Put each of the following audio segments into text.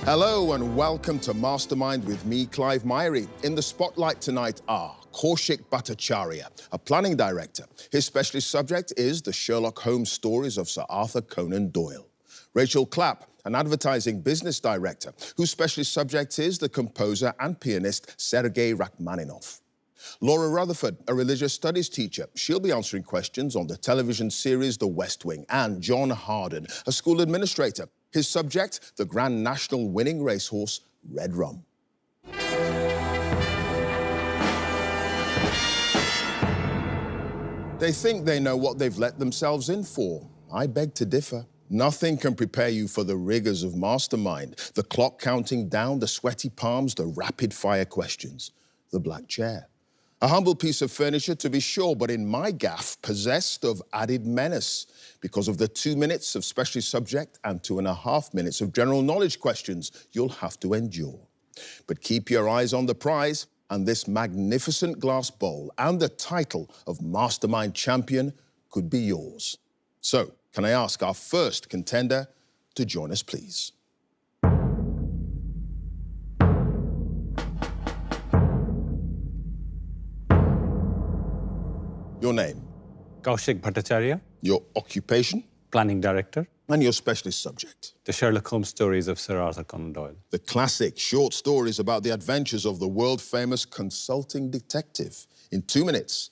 Hello and welcome to Mastermind with me, Clive Myrie. In the spotlight tonight are Kaushik Bhattacharya, a planning director. His specialist subject is the Sherlock Holmes stories of Sir Arthur Conan Doyle. Rachel Clapp, an advertising business director, whose specialist subject is the composer and pianist Sergei Rachmaninoff. Laura Rutherford, a religious studies teacher. She'll be answering questions on the television series The West Wing. And John Harden, a school administrator. His subject, the Grand National winning racehorse, Red Rum. They think they know what they've let themselves in for. I beg to differ. Nothing can prepare you for the rigors of Mastermind. The clock counting down, the sweaty palms, the rapid-fire questions. The black chair. A humble piece of furniture, to be sure, but in my gaff, possessed of added menace because of the 2 minutes of specialist subject and 2.5 minutes of general knowledge questions you'll have to endure. But keep your eyes on the prize, and this magnificent glass bowl and the title of Mastermind Champion could be yours. So, can I ask our first contender to join us, please? Your name? Kaushik Bhattacharya. Your occupation? Planning director. And your specialist subject? The Sherlock Holmes stories of Sir Arthur Conan Doyle. The classic short stories about the adventures of the world-famous consulting detective. In 2 minutes,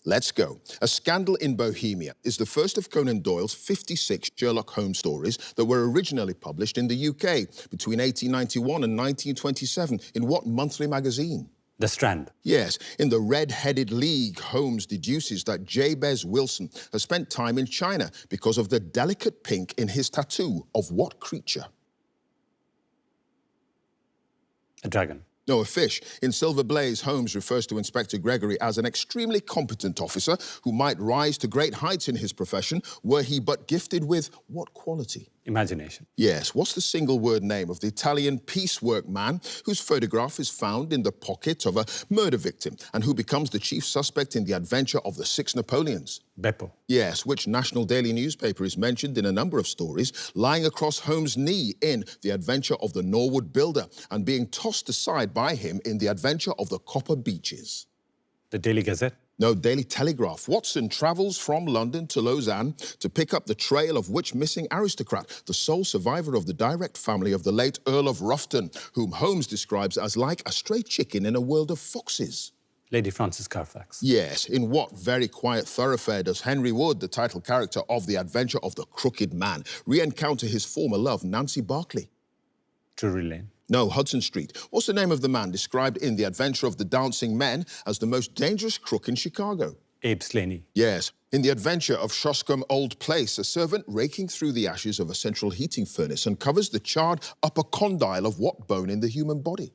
let's go. A Scandal in Bohemia is the first of Conan Doyle's 56 Sherlock Holmes stories that were originally published in the UK between 1891 and 1927. In what monthly magazine? The Strand. Yes, in the Red-Headed League, Holmes deduces that Jabez Wilson has spent time in China because of the delicate pink in his tattoo of what creature? A dragon. No, a fish. In Silver Blaze, Holmes refers to Inspector Gregory as an extremely competent officer who might rise to great heights in his profession were he but gifted with what quality? Imagination. Yes. What's the single-word name of the Italian piecework man whose photograph is found in the pocket of a murder victim and who becomes the chief suspect in the adventure of the 6 Napoleons? Beppo. Yes, which national daily newspaper is mentioned in a number of stories, lying across Holmes' knee in The Adventure of the Norwood Builder and being tossed aside by him in The Adventure of the Copper Beeches? The Daily Gazette. No, Daily Telegraph. Watson travels from London to Lausanne to pick up the trail of which missing aristocrat, the sole survivor of the direct family of the late Earl of Roughton, whom Holmes describes as like a stray chicken in a world of foxes? Lady Frances Carfax. Yes. In what very quiet thoroughfare does Henry Wood, the title character of The Adventure of the Crooked Man, re-encounter his former love, Nancy Barclay? Drury Lane. No, Hudson Street. What's the name of the man described in The Adventure of the Dancing Men as the most dangerous crook in Chicago? Abe Slaney. Yes. In The Adventure of Shoscombe Old Place, a servant raking through the ashes of a central heating furnace uncovers the charred upper condyle of what bone in the human body?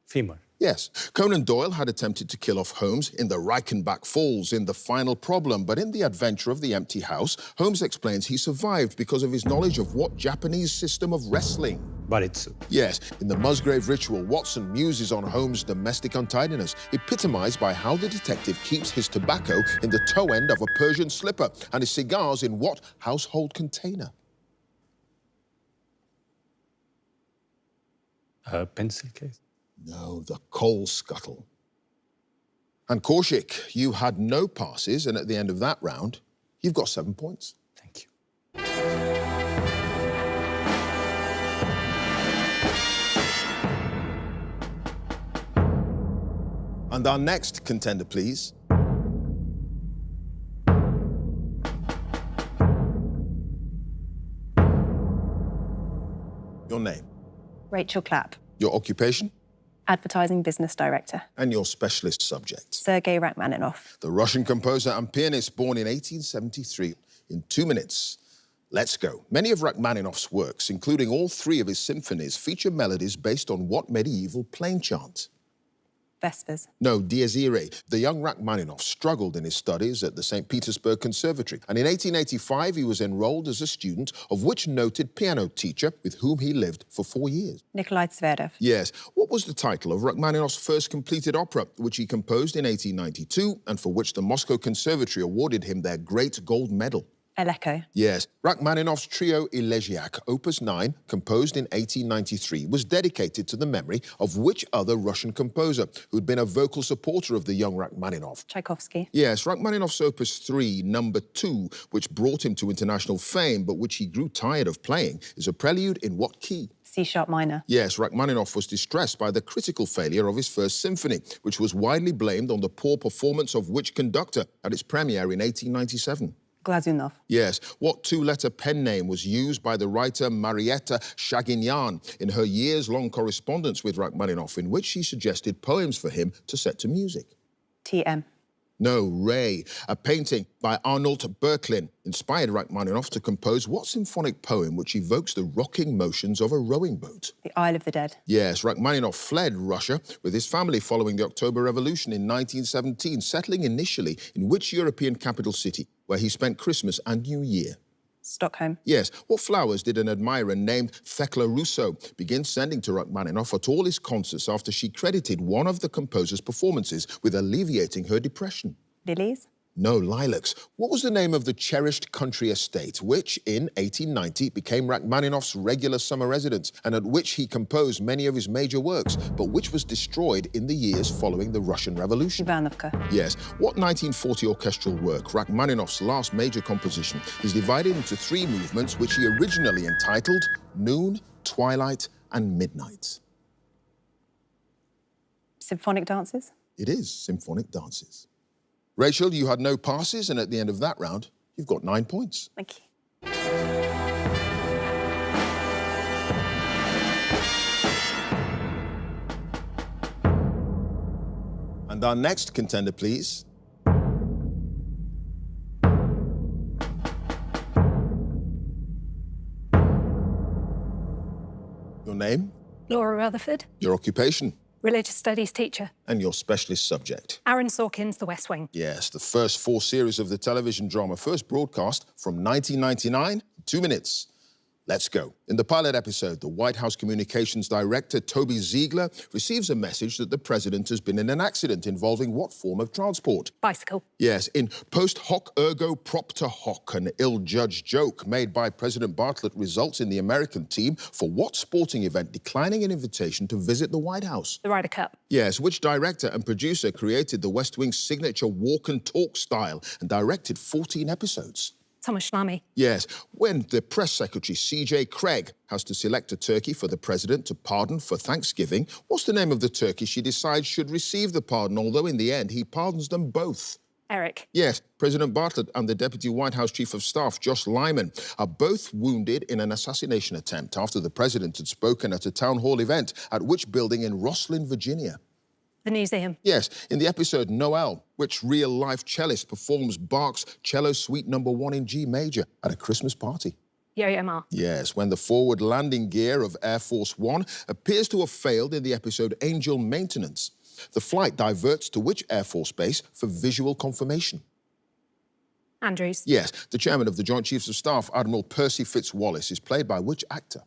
Femur. Yes. Conan Doyle had attempted to kill off Holmes in the Reichenbach Falls in The Final Problem, but in The Adventure of the Empty House, Holmes explains he survived because of his knowledge of what Japanese system of wrestling? Baritsu. Yes. In The Musgrave Ritual, Watson muses on Holmes' domestic untidiness, epitomized by how the detective keeps his tobacco in the toe end of a Persian slipper and his cigars in what household container? A pencil case. No, the coal scuttle. And Kaushik, you had no passes, and at the end of that round, you've got 7 points. Thank you. And our next contender, please. Your name? Rachel Clapp. Your occupation? Advertising business director. And your specialist subject? Sergei Rachmaninoff. The Russian composer and pianist born in 1873. In 2 minutes, let's go. Many of Rachmaninoff's works, including all 3 of his symphonies, feature melodies based on what medieval plain chant? Vespers. No, Dies Irae. The young Rachmaninoff struggled in his studies at the St. Petersburg Conservatory, and in 1885 he was enrolled as a student of which noted piano teacher with whom he lived for 4 years? Nikolai Zverev. Yes. What was the title of Rachmaninoff's first completed opera, which he composed in 1892 and for which the Moscow Conservatory awarded him their Great Gold Medal? Elecco. Yes, Rachmaninoff's trio Elegiac, Opus 9, composed in 1893, was dedicated to the memory of which other Russian composer who'd been a vocal supporter of the young Rachmaninoff? Tchaikovsky. Yes, Rachmaninoff's Opus 3, number 2, which brought him to international fame, but which he grew tired of playing, is a prelude in what key? C-sharp minor. Yes, Rachmaninoff was distressed by the critical failure of his first symphony, which was widely blamed on the poor performance of which conductor at its premiere in 1897? Glazunov. Yes. What two-letter pen name was used by the writer Marietta Shaginian in her years-long correspondence with Rachmaninoff, in which she suggested poems for him to set to music? TM. No, Ray. A painting by Arnold Böcklin inspired Rachmaninoff to compose what symphonic poem which evokes the rocking motions of a rowing boat? The Isle of the Dead. Yes, Rachmaninoff fled Russia with his family following the October Revolution in 1917, settling initially in which European capital city, where he spent Christmas and New Year? Stockholm. Yes. What flowers did an admirer named Thekla Rousseau begin sending to Rachmaninoff at all his concerts after she credited one of the composer's performances with alleviating her depression? Lilies. No, lilacs. What was the name of the cherished country estate which, in 1890, became Rachmaninoff's regular summer residence and at which he composed many of his major works, but which was destroyed in the years following the Russian Revolution? Ivanovka. Yes. What 1940 orchestral work, Rachmaninoff's last major composition, is divided into 3 movements which he originally entitled Noon, Twilight, and Midnight? Symphonic dances. It is Symphonic Dances. Rachel, you had no passes, and at the end of that round, you've got 9 points. Thank you. And our next contender, please. Your name, Laura Rutherford, your occupation, religious studies teacher. and your specialist subject. Aaron Sorkin's The West Wing. Yes, the first 4 series of the television drama, first broadcast from 1999, 2 minutes. Let's go. In the pilot episode, the White House Communications Director, Toby Ziegler, receives a message that the president has been in an accident involving what form of transport? Bicycle. Yes, in post hoc ergo propter hoc, an ill-judged joke made by President Bartlett results in the American team for what sporting event declining an invitation to visit the White House? The Ryder Cup. Yes, which director and producer created the West Wing's signature walk and talk style and directed 14 episodes? Thomas Schlamme. Yes, when the press secretary, C.J. Craig, has to select a turkey for the president to pardon for Thanksgiving, what's the name of the turkey she decides should receive the pardon, although in the end he pardons them both? Eric. Yes, President Bartlett and the Deputy White House Chief of Staff, Josh Lyman, are both wounded in an assassination attempt after the president had spoken at a town hall event at which building in Rosslyn, Virginia? The Museum. Yes, in the episode Noel, which real-life cellist performs Bach's Cello Suite No. 1 in G major at a Christmas party? Yo-Yo Ma. Yes, when the forward landing gear of Air Force One appears to have failed in the episode Angel Maintenance, the flight diverts to which Air Force base for visual confirmation? Andrews. Yes, the chairman of the Joint Chiefs of Staff, Admiral Percy Fitzwallace, is played by which actor?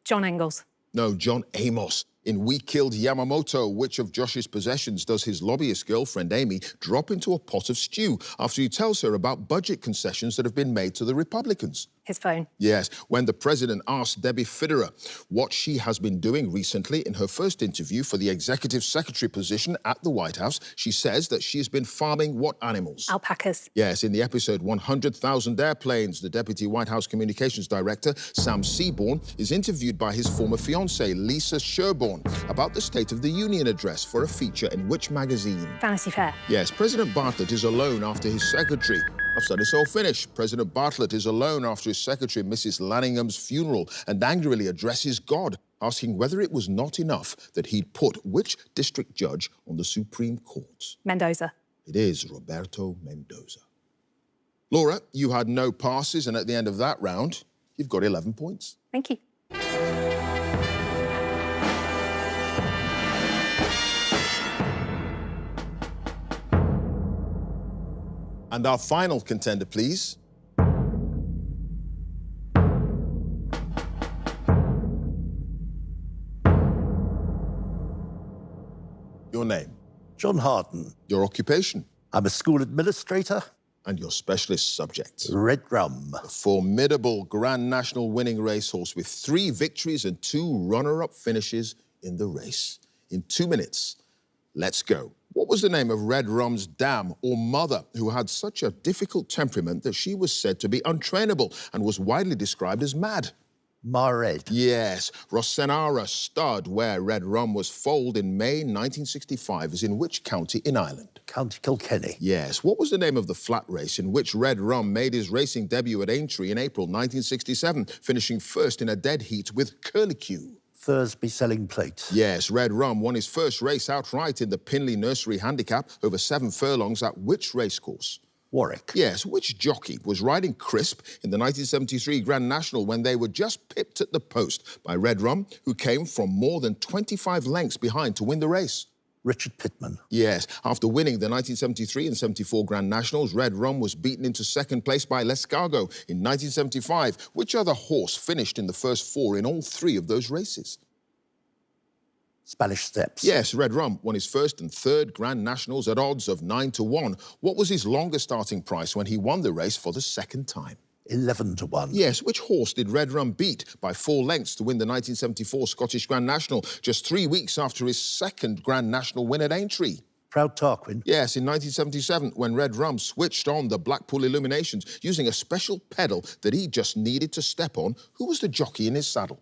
John Engels. No, John Amos. In We Killed Yamamoto, which of Josh's possessions does his lobbyist girlfriend, Amy, drop into a pot of stew after he tells her about budget concessions that have been made to the Republicans? His phone. Yes, when the president asks Debbie Fitterer what she has been doing recently in her first interview for the executive secretary position at the White House, she says that she has been farming what animals? Alpacas. Yes, in the episode 100,000 Airplanes, the Deputy White House Communications Director, Sam Seaborn, is interviewed by his former fiancée, Lisa Sherborne, about the State of the Union address for a feature in which magazine? Vanity Fair. Yes, President Bartlett is alone after his secretary. I've said it's all finished. President Bartlett is alone after his secretary, Mrs. Lanningham's funeral, and angrily addresses God, asking whether it was not enough that he'd put which district judge on the Supreme Court? Mendoza. It is Roberto Mendoza. Laura, you had no passes, and at the end of that round, you've got 11 points. Thank you. And our final contender, please. Your name. John Harden. Your occupation I'm a school administrator. and your specialist subject. Red Rum. A formidable Grand National winning racehorse with 3 victories and 2 runner-up finishes in the race. In 2 minutes, let's go. What was the name of Red Rum's dam or mother who had such a difficult temperament that she was said to be untrainable and was widely described as mad? Mared. Yes, Rosenara stud, where Red Rum was foaled in May 1965, is in which county in Ireland? County Kilkenny. Yes. What was the name of the flat race in which Red Rum made his racing debut at Aintree in April 1967, finishing first in a dead heat with Curlicue? Thursby selling plates. Yes, Red Rum won his first race outright in the Pinley Nursery Handicap over 7 furlongs at which racecourse? Warwick. Yes, which jockey was riding crisp in the 1973 Grand National when they were just pipped at the post by Red Rum, who came from more than 25 lengths behind to win the race? Richard Pittman. Yes, after winning the 1973 and 74 Grand Nationals, Red Rum was beaten into second place by Lescargo in 1975. Which other horse finished in the first 4 in all 3 of those races? Spanish Steps. Yes, Red Rum won his first and third Grand Nationals at odds of 9-1. What was his longest starting price when he won the race for the second time? 11-1. Yes, which horse did Red Rum beat by 4 lengths to win the 1974 Scottish Grand National just 3 weeks after his second Grand National win at Aintree? Proud Tarquin. Yes, in 1977, when Red Rum switched on the Blackpool Illuminations using a special pedal that he just needed to step on, who was the jockey in his saddle?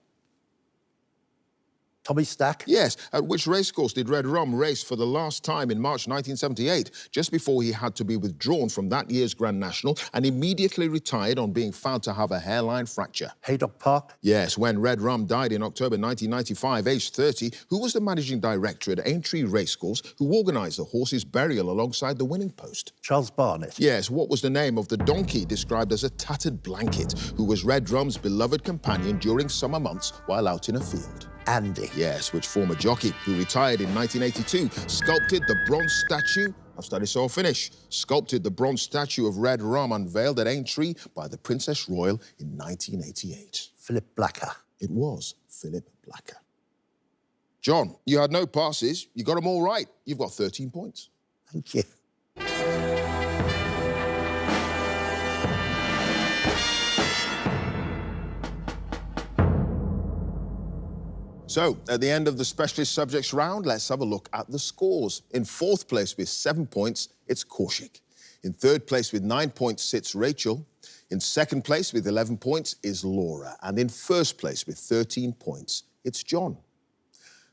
Tommy Stack. Yes, at which racecourse did Red Rum race for the last time in March 1978, just before he had to be withdrawn from that year's Grand National and immediately retired on being found to have a hairline fracture? Haydock Park. Yes, when Red Rum died in October 1995, aged 30, who was the managing director at Aintree Racecourse who organised the horse's burial alongside the winning post? Charles Barnett. Yes, what was the name of the donkey described as a tattered blanket, who was Red Rum's beloved companion during summer months while out in a field? Andy. Yes, which former jockey, who retired in 1982, sculpted the bronze statue? I've studied so I'll finish. Sculpted the bronze statue of Red Rum unveiled at Aintree by the Princess Royal in 1988. Philip Blacker. It was Philip Blacker. John, you had no passes. You got them all right. You've got 13 points. Thank you. So, at the end of the specialist subjects round, let's have a look at the scores. In 4th place with 7 points, it's Kaushik. In 3rd place with 9 points sits Rachel. In 2nd place with 11 points is Laura. And in 1st place with 13 points, it's John.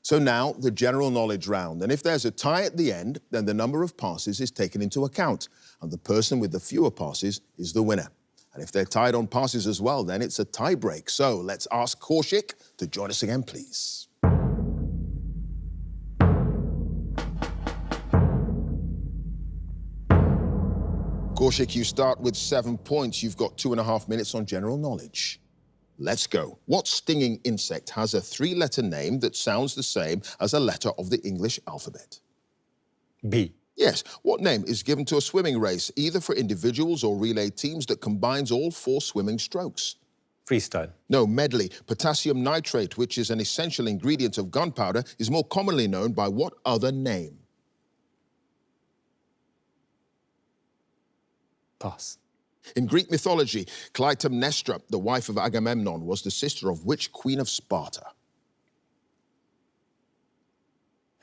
So now, the general knowledge round. And if there's a tie at the end, then the number of passes is taken into account. And the person with the fewer passes is the winner. And if they're tied on passes as well, then it's a tie break. So let's ask Kaushik to join us again, please. Kaushik, you start with 7 points. You've got 2.5 minutes on general knowledge. Let's go. What stinging insect has a 3-letter name that sounds the same as a letter of the English alphabet? B. Yes. What name is given to a swimming race, either for individuals or relay teams, that combines all 4 swimming strokes? Freestyle. No, medley. Potassium nitrate, which is an essential ingredient of gunpowder, is more commonly known by what other name? Pass. In Greek mythology, Clytemnestra, the wife of Agamemnon, was the sister of which queen of Sparta?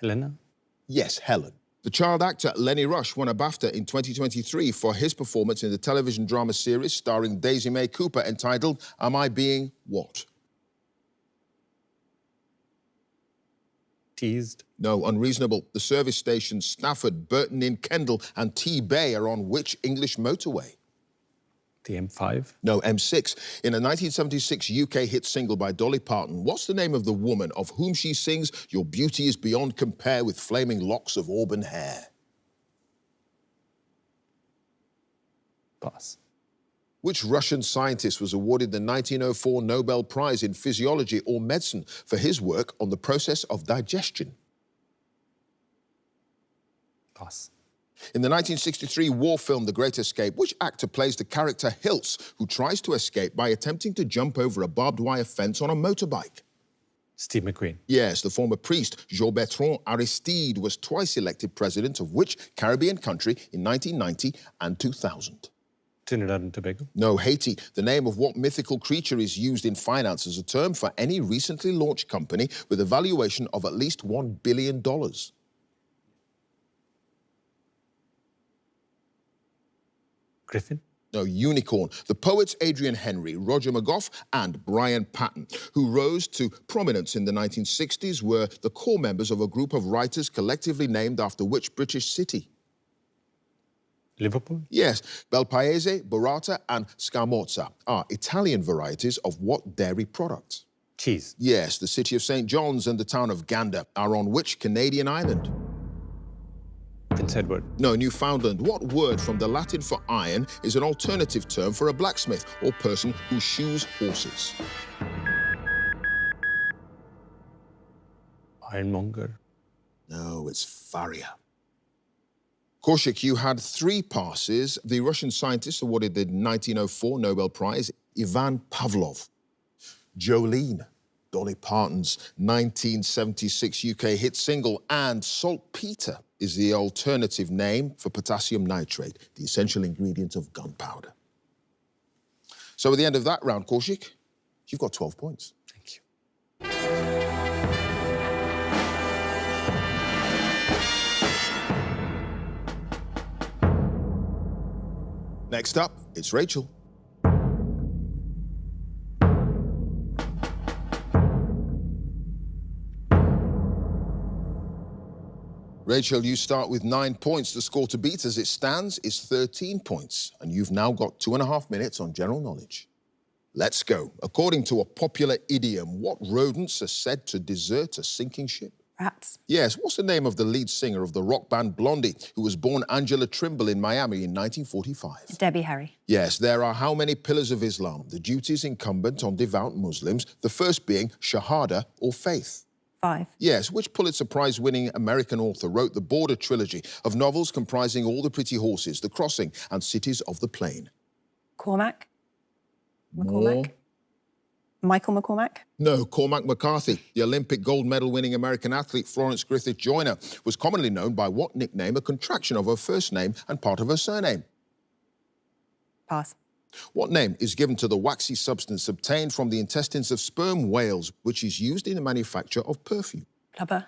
Helena. Yes, Helen. The child actor Lenny Rush won a BAFTA in 2023 for his performance in the television drama series starring Daisy May Cooper entitled Am I Being What? Teased. No, unreasonable. The service stations Stafford, Burton in Kendal and T-Bay are on which English motorway? The M5. No, M6. In a 1976 UK hit single by Dolly Parton, what's the name of the woman of whom she sings, Your beauty is beyond compare with flaming locks of auburn hair? Pass. Which Russian scientist was awarded the 1904 Nobel Prize in Physiology or Medicine for his work on the process of digestion? Pass. In the 1963 war film The Great Escape, which actor plays the character Hiltz, who tries to escape by attempting to jump over a barbed wire fence on a motorbike? Steve McQueen. Yes, the former priest Jean-Bertrand Aristide was twice elected president of which Caribbean country in 1990 and 2000? Trinidad and Tobago. No, Haiti. The name of what mythical creature is used in finance as a term for any recently launched company with a valuation of at least $1 billion? Griffin. No, unicorn. The poets Adrian Henry, Roger McGough, and Brian Patton, who rose to prominence in the 1960s, were the core members of a group of writers collectively named after which British city? Liverpool. Yes, Belpaese, Burrata, and Scamozza are Italian varieties of what dairy product? Cheese. Yes, the city of St. John's and the town of Gander are on which Canadian island? Prince Edward. No, Newfoundland. What word from the Latin for iron is an alternative term for a blacksmith or person who shoes horses? Ironmonger. No, it's farrier. Korshik, you had 3 passes. The Russian scientist awarded the 1904 Nobel Prize, Ivan Pavlov. Jolene, Dolly Parton's 1976 UK hit single, and saltpeter is the alternative name for potassium nitrate, the essential ingredient of gunpowder. So at the end of that round, Korshik, you've got 12 points. Thank you. Next up, it's Rachel. Rachel, you start with 9 points. The score to beat as it stands is 13 points, and you've now got 2.5 minutes on general knowledge. Let's go. According to a popular idiom, what rodents are said to desert a sinking ship? Rats. Yes, what's the name of the lead singer of the rock band Blondie, who was born Angela Trimble in Miami in 1945? Debbie Harry. Yes, there are how many pillars of Islam, the duties incumbent on devout Muslims, the first being Shahada, or faith? 5. Yes, which Pulitzer Prize-winning American author wrote the Border trilogy of novels comprising All the Pretty Horses, The Crossing, and Cities of the Plain? Cormac. More? McCormack. Michael McCormack. No, Cormac McCarthy. The Olympic gold medal-winning American athlete Florence Griffith Joyner was commonly known by what nickname, a contraction of her first name and part of her surname? Pass. What name is given to the waxy substance obtained from the intestines of sperm whales, which is used in the manufacture of perfume? Blubber.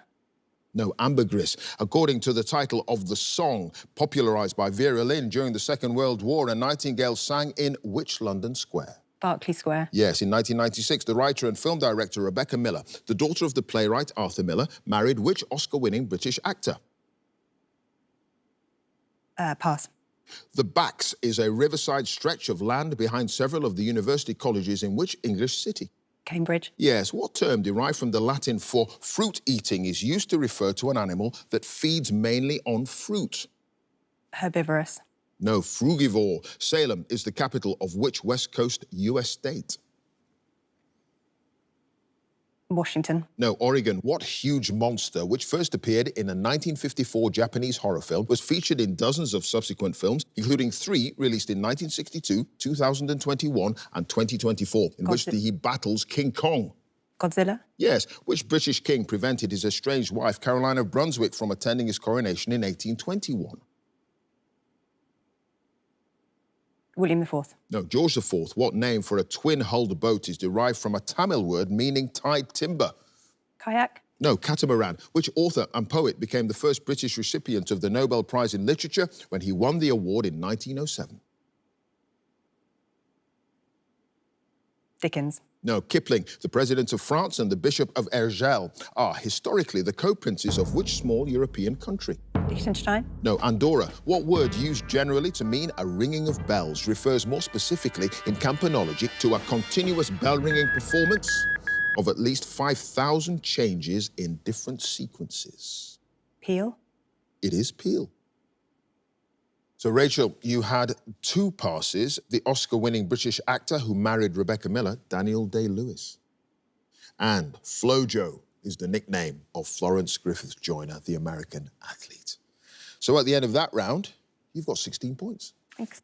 No, ambergris. According to the title of the song popularised by Vera Lynn during the Second World War, a nightingale sang in which London square? Berkeley Square. Yes, in 1996, the writer and film director Rebecca Miller, the daughter of the playwright Arthur Miller, married which Oscar-winning British actor? Pass. The Backs is a riverside stretch of land behind several of the university colleges in which English city? Cambridge. Yes, what term derived from the Latin for fruit eating is used to refer to an animal that feeds mainly on fruit? Herbivorous. No, frugivore. Salem is the capital of which West Coast U.S. state? Washington. No, Oregon. What huge monster, which first appeared in a 1954 Japanese horror film, was featured in dozens of subsequent films, including 3 released in 1962, 2021, and 2024, in which he battles King Kong? Godzilla. Yes. Which British king prevented his estranged wife, Caroline of Brunswick, from attending his coronation in 1821? William IV. No, George IV. What name for a twin-hulled boat is derived from a Tamil word meaning tied timber? Kayak. No, catamaran. Which author and poet became the first British recipient of the Nobel Prize in Literature when he won the award in 1907? Dickens. No, Kipling. The president of France and the Bishop of Ergel are historically the co-princes of which small European country? Liechtenstein. No, Andorra. What word used generally to mean a ringing of bells refers more specifically in campanology to a continuous bell-ringing performance of at least 5,000 changes in different sequences? Peel. It is peal. So, Rachel, you had 2 passes. The Oscar-winning British actor who married Rebecca Miller, Daniel Day-Lewis. And Flojo is the nickname of Florence Griffith Joyner, the American athlete. So at the end of that round, you've got 16 points. Thanks.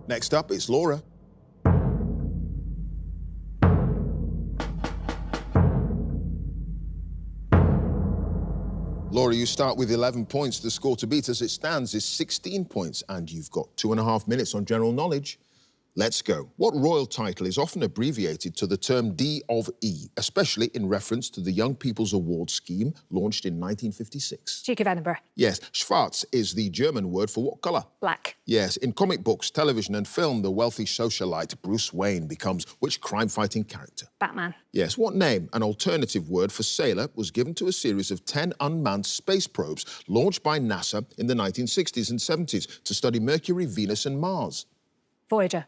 Next up, it's Laura. Laura, you start with 11 points. The score to beat as it stands is 16 points, and you've got 2.5 minutes on general knowledge. Let's go. What royal title is often abbreviated to the term D of E, especially in reference to the Young People's Award scheme launched in 1956? Duke of Edinburgh. Yes. Schwarz is the German word for what colour? Black. Yes. In comic books, television and film, the wealthy socialite Bruce Wayne becomes which crime-fighting character? Batman. Yes. What name, an alternative word for sailor, was given to a series of 10 unmanned space probes launched by NASA in the 1960s and 70s to study Mercury, Venus and Mars? Voyager.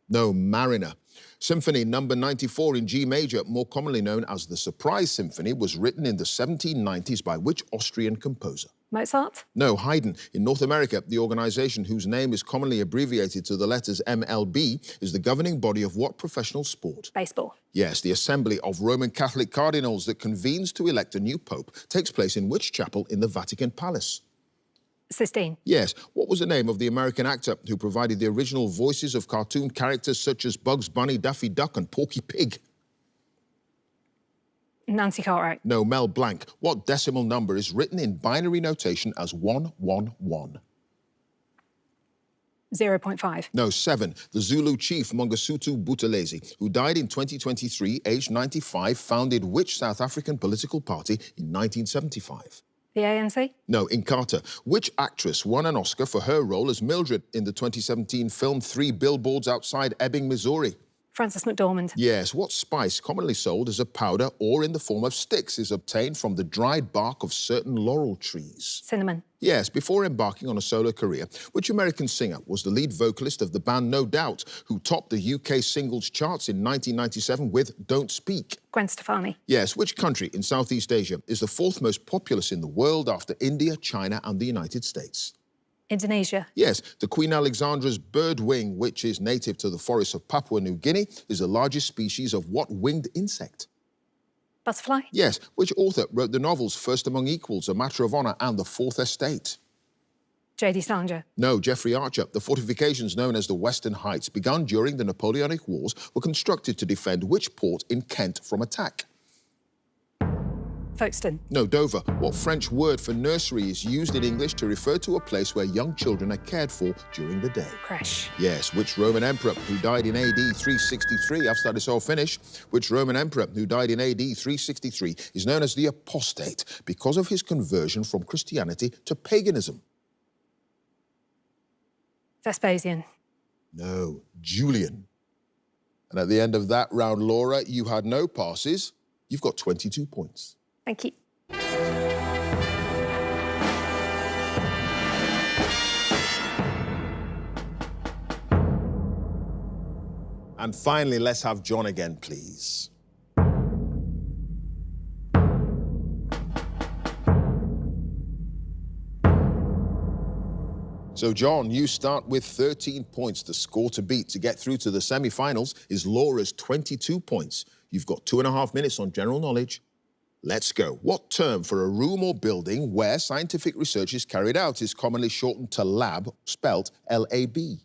No, Mariner. Symphony number 94 in G major, more commonly known as the Surprise Symphony, was written in the 1790s by which Austrian composer? Mozart. No, Haydn. In North America, the organization whose name is commonly abbreviated to the letters MLB is the governing body of what professional sport? Baseball. Yes, the Assembly of Roman Catholic Cardinals that convenes to elect a new pope takes place in which chapel in the Vatican Palace? Sistine. Yes. What was the name of the American actor who provided the original voices of cartoon characters such as Bugs Bunny, Daffy Duck and Porky Pig? Nancy Cartwright. No, Mel Blanc. What decimal number is written in binary notation as 111? 0.5. No, 7. The Zulu chief Mangosuthu Buthelezi, who died in 2023, aged 95, founded which South African political party in 1975? The ANC. No, Inkatha. Which actress won an Oscar for her role as Mildred in the 2017 film 3 Billboards Outside Ebbing, Missouri? Frances McDormand. Yes. What spice, commonly sold as a powder or in the form of sticks, is obtained from the dried bark of certain laurel trees? Cinnamon. Yes. Before embarking on a solo career, which American singer was the lead vocalist of the band No Doubt, who topped the UK singles charts in 1997 with Don't Speak? Gwen Stefani. Yes. Which country in Southeast Asia is the 4th most populous in the world after India, China and the United States? Indonesia. Yes, the Queen Alexandra's birdwing, which is native to the forests of Papua New Guinea, is the largest species of what winged insect? Butterfly. Yes, which author wrote the novels First Among Equals, A Matter of Honour and The Fourth Estate? J.D. Salinger. No, Geoffrey Archer. The fortifications known as the Western Heights, begun during the Napoleonic Wars, were constructed to defend which port in Kent from attack? Folkestone. No, Dover. What French word for nursery is used in English to refer to a place where young children are cared for during the day? Crèche. Yes. Which Roman emperor who died in AD 363, after this all finish, which Roman emperor who died in AD 363 is known as the apostate because of his conversion from Christianity to paganism? Vespasian. No, Julian. And at the end of that round, Laura, you had no passes. You've got 22 points. Thank you. And finally, let's have John again, please. So, John, you start with 13 points. The score to beat to get through to the semi-finals is Laura's 22 points. You've got 2.5 minutes on general knowledge. Let's go. What term for a room or building where scientific research is carried out is commonly shortened to lab, spelt L-A-B?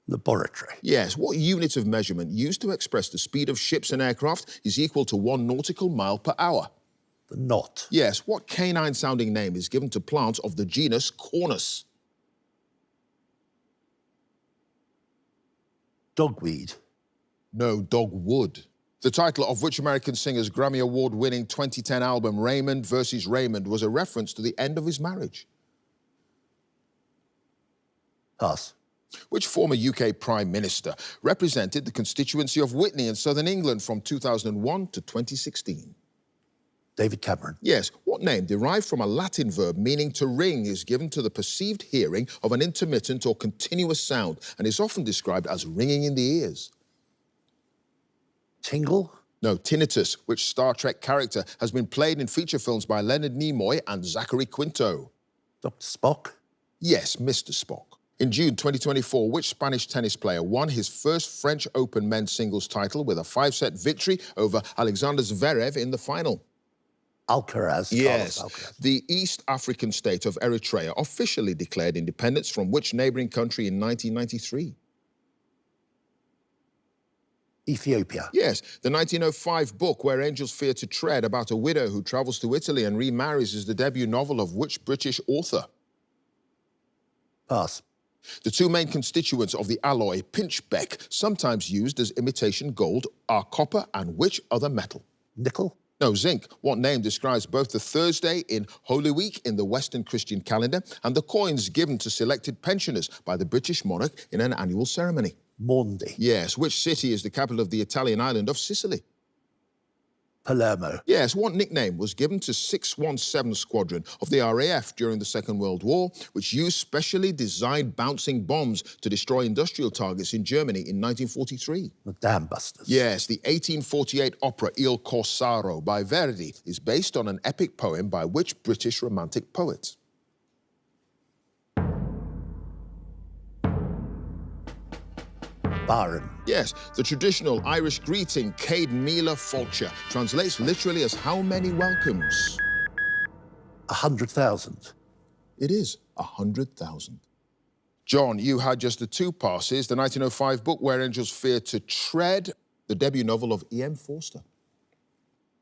Laboratory. Yes. What unit of measurement used to express the speed of ships and aircraft is equal to 1 nautical mile per hour? The knot. Yes. What canine-sounding name is given to plants of the genus Cornus? Dogweed. No, dogwood. The title of which American singer's Grammy Award-winning 2010 album Raymond vs. Raymond was a reference to the end of his marriage? Pass. Which former UK Prime Minister represented the constituency of Witney in southern England from 2001 to 2016? David Cameron. Yes. What name, derived from a Latin verb meaning to ring, is given to the perceived hearing of an intermittent or continuous sound and is often described as ringing in the ears? Tingle. No, tinnitus, which Star Trek character has been played in feature films by Leonard Nimoy and Zachary Quinto? Dr. Spock. Yes, Mr. Spock. In June 2024, which Spanish tennis player won his first French Open men's singles title with a 5-set victory over Alexander Zverev in the final? Alcaraz. Yes. Carlos Alcaraz. The East African state of Eritrea officially declared independence from which neighboring country in 1993? Ethiopia. Yes, the 1905 book Where Angels Fear to Tread, about a widow who travels to Italy and remarries, is the debut novel of which British author? Pass. The two main constituents of the alloy pinchbeck, sometimes used as imitation gold, are copper and which other metal? Nickel. No, zinc. What name describes both the Thursday in Holy Week in the Western Christian calendar and the coins given to selected pensioners by the British monarch in an annual ceremony? Mondi. Yes. Which city is the capital of the Italian island of Sicily? Palermo. Yes. What nickname was given to 617 Squadron of the RAF during the Second World War, which used specially designed bouncing bombs to destroy industrial targets in Germany in 1943? The Dam Busters. Yes. The 1848 opera Il Corsaro by Verdi is based on an epic poem by which British Romantic poet? Byron. Yes, the traditional Irish greeting, Céad Míle Fáilte, translates literally as how many welcomes? 100,000. It is 100,000. John, you had just the two passes, the 1905 book Where Angels Fear to Tread, the debut novel of E.M. Forster.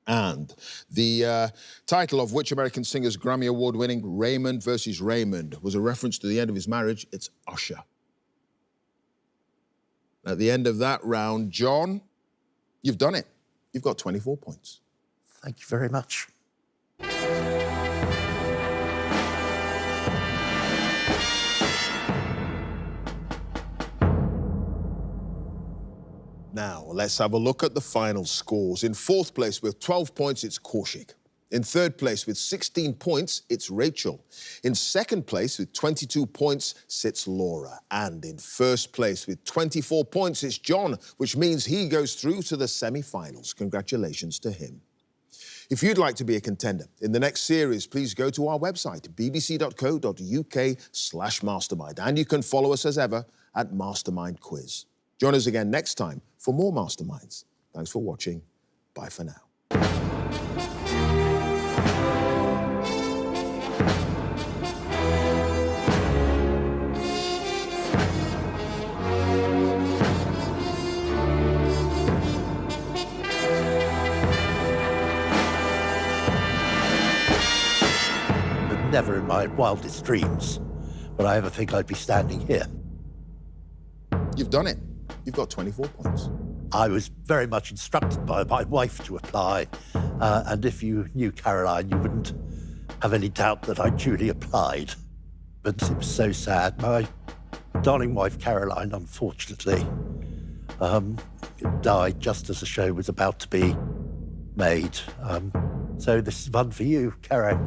And the title of which American singer's Grammy Award-winning Raymond versus Raymond was a reference to the end of his marriage? It's Usher. At the end of that round, John, you've done it. You've got 24 points. Thank you very much. Now, let's have a look at the final scores. In fourth place with 12 points, it's Kaushik. In third place with 16 points, it's Rachel. In second place with 22 points sits Laura. And in first place with 24 points, it's John, which means he goes through to the semi-finals. Congratulations to him. If you'd like to be a contender in the next series, please go to our website, bbc.co.uk/mastermind. And you can follow us as ever at Mastermind Quiz. Join us again next time for more Masterminds. Thanks for watching. Bye for now. Never in my wildest dreams would I ever think I'd be standing here. You've done it. You've got 24 points. I was very much instructed by my wife to apply, and if you knew Caroline, you wouldn't have any doubt that I duly applied. But it was so sad. My darling wife, Caroline, unfortunately, died just as the show was about to be made. So this is one for you, Caro.